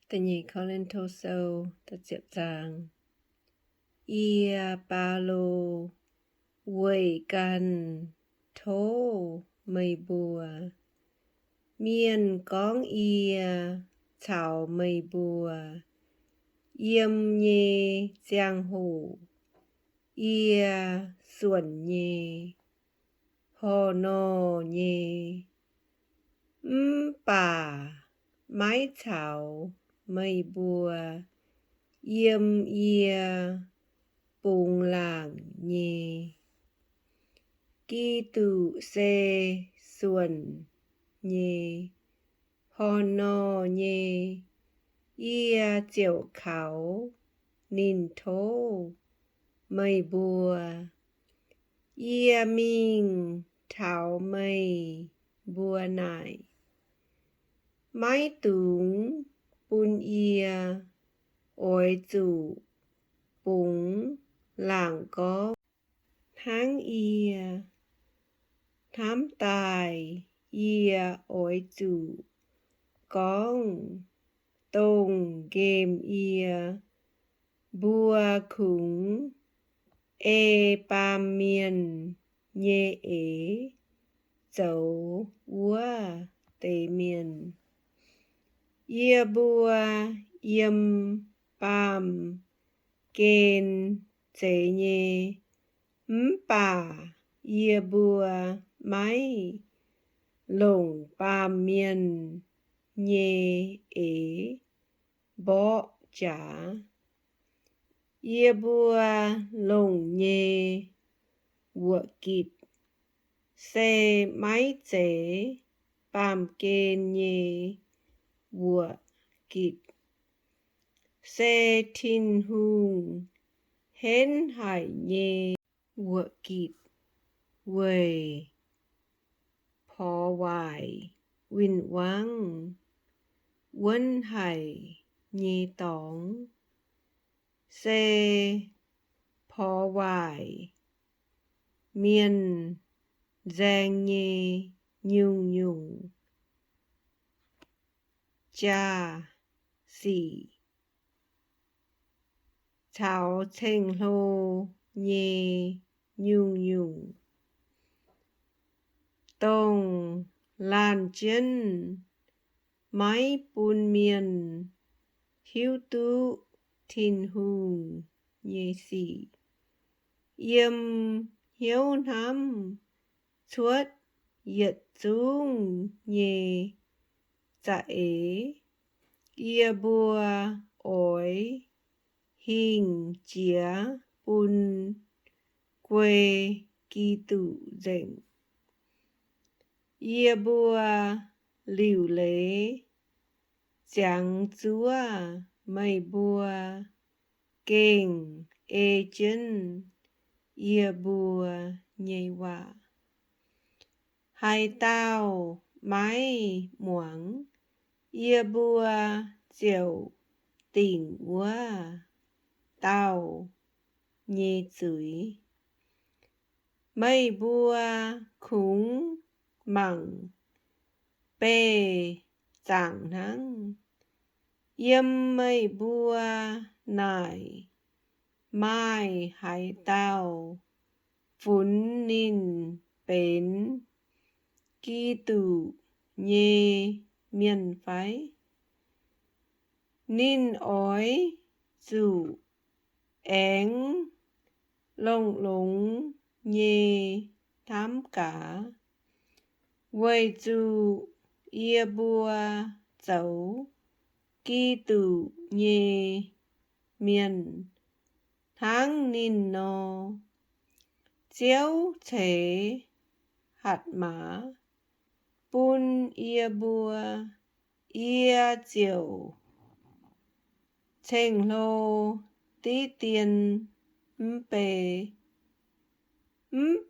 Tà nhì khó lên thô sâu, tà diệp giang. Ia ba lô, quầy căn, thô, mây bùa. Miên con ia, chào mây bùa. Yêm nhê, giang hồ. Ia, xuẩn nhê. Hồ nô nhê. Bà, mái chào, mây bùa. Yêm ia, bùng làng nhê. Kỳ tụ xê, xuân nhê. Hò nô nhê. Ia chiều khảo, nín thô, mây bùa. Ia minh, thảo mây, bùa nải. Mái túng, bùn ia, ôi chủ, búng, làng có. Tháng ia, thám tài, ia, ôi chủ, con, tông, game ia, bùa khủng, ba miền, nhê ế, dấu, ua, tê miền. Ia bùa, yêm, bàm, kên, chế nhê, bà, ia bùa, máy, lồng, bàm miền, nhê, ế, bó, chá. Ia bùa, lồng, nhê, vua kịt. Xe máy chế, bàm kên nhê, vua kịt. Xe thiên hùng, hến hải nhê, vua kịt. Quầy, phó hoài, vinh quang. Quân hải, nhê tóng. Xe, phó hoài, miền, giang nhê, nhung nhung. Cha, xỉ. Chào chênh lô, nhê, nhung nhung. Tông, lan chân, máy bùn miền. Hiếu tụ, thiên hùng, nhê xỉ. Yêm, hiếu nắm, chuốt, yết dung, nhê, dạ ế. Ia bùa, ối, hình, chía, bùn, quê, kỳ tụ, dệnh. Ia bùa, liu lế, giáng chúa, mây bùa, kênh, ê chân. Ia bùa, nhây họa. Hai tao, mái, muỗng. Ia bùa, diệu, tỉnh ua. Tao, nhê chửi. Mây bùa, khúng, mẳng. Bê, giảng nắng. Yêm mây bùa, nải. Mai, hai tao. Phún nín, bến. Kỳ tụ, nhê, miền phái. Nín ói, dụ, én, lông lúng, nhê, thám cả. Quầy dụ, ia bùa, dấu. Kỳ tụ, nhê, miền. Tháng nín nô. Chiếu chế, hạt mã. Bùn ia bùa, ia chiều. Chênh lô, tí tiền, bề.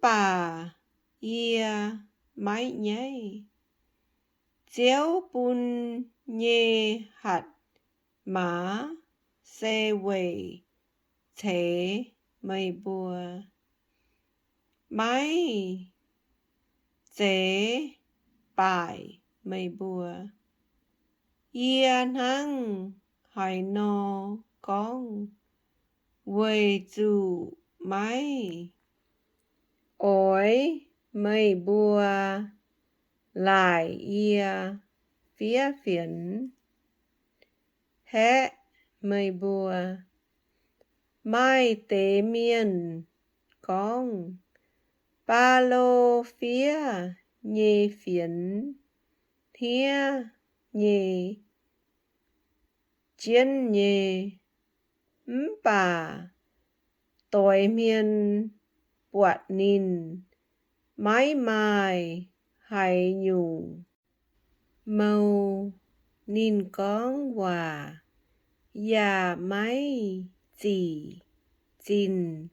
Bà, ia, máy nhây. Chiếu bùn, nhê, hạt, mã, xe quầy, thế, mây bùa. Máy, chế, bài, mây bùa. Ia năng, hải no con quê dù máy ổi mây bùa lại ia phía phiền hẹ mây bùa mai tế miên con ba lô phía nhê phiền thia nhê chiến nhê bà tội miên bọt nín mãi mai hay nhung mâu nín con hòa ya máy gì chín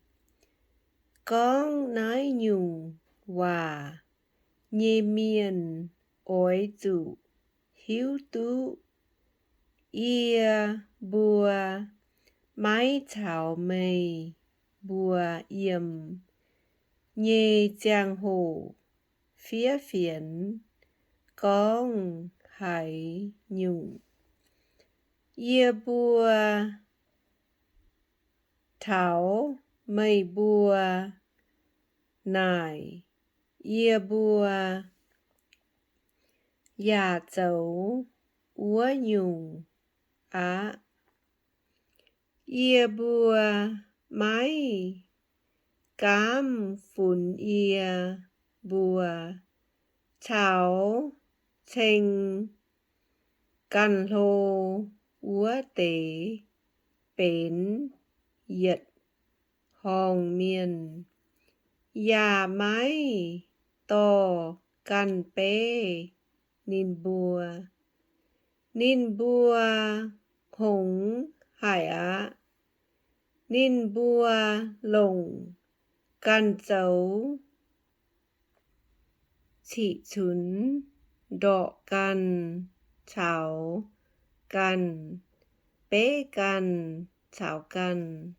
con nói nhung hòa nhê miên ôi dụ hiếu tú ia bùa mái thảo mây bùa yểm nhê giang hồ phía phiền con hải nhung ia bùa thảo mây bùa nải ia bùa ya dấu úa nhung á ia bùa mái cám phun ia bùa thảo thành căn lô úa tế bến yết hong miên ya mái to căn bê nín bùa hùng hải á nín bùa lồng căn dấu thị chún đọ căn thảo căn bế căn thảo căn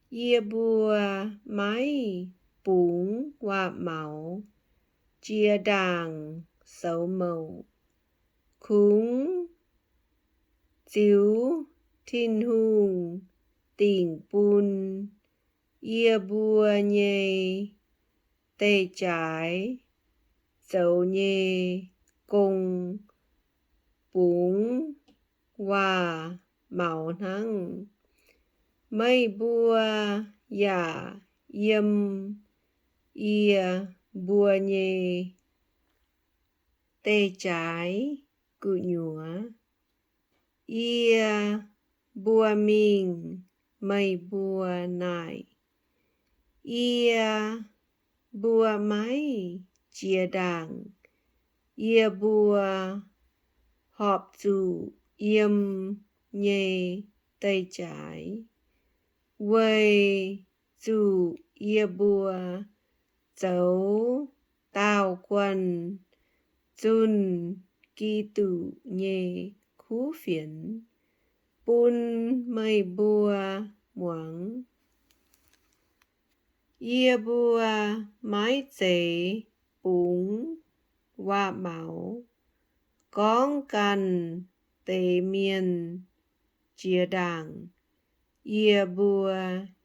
ia bùa máy bún hoa màu chia đàng xấu màu cúng chiếu thiên hùng tình bùn ia bùa nhê tê trái dấu nhê cùng bún hoa màu nắng mây bùa ya yêm ia bùa nhê tê trái cụ nhúa ia bùa mình mây bùa nải ia bùa máy chia đàng ia bùa họp dù yêm nhê tây trái quây dù ia bùa dấu tao quân dun kỳ tụ nhê khú phiền bún mây bùa muang ia bùa mái chế bún hoa màu con căn tê miên chia đàng ia bùa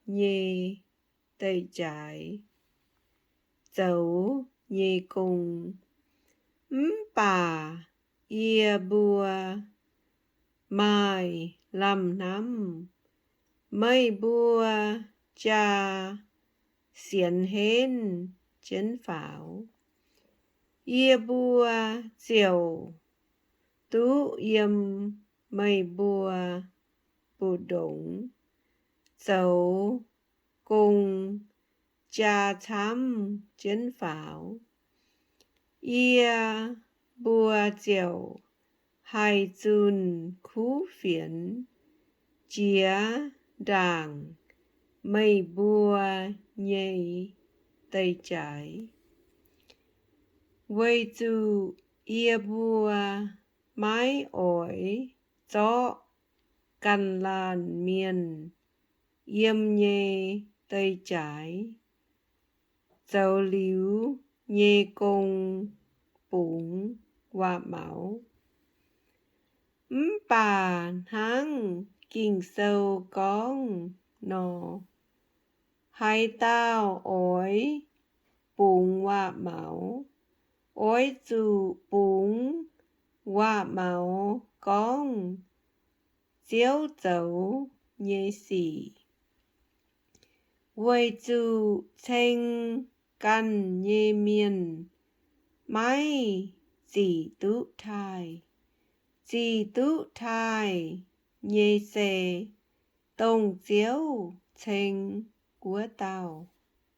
nhê tây trái dấu nhê cùng bà ia bùa mai làm năm mây bùa cha xiên hên chén pháo ia bùa diều tú yêm mây bùa bù đống dấu cùng cha thắm chén pháo ia bùa diều hai dùn khú phiền chia đàng mây bùa nhây tây trái quây dù ia bùa mái ổi gió căn làn miền yêm nhê tây trái dấu líu nhê công bún hoa máu Bà hắn kinh sâu con nọ. Hai tao ối bún hoa máu. Ối dù bún hoa máu con. Diếu dấu nhé xỉ. Quay dù chênh căn nhé miên. Mai dì tụ thai. Dì tụ thai nhé xê. Tông diếu chênh của tao.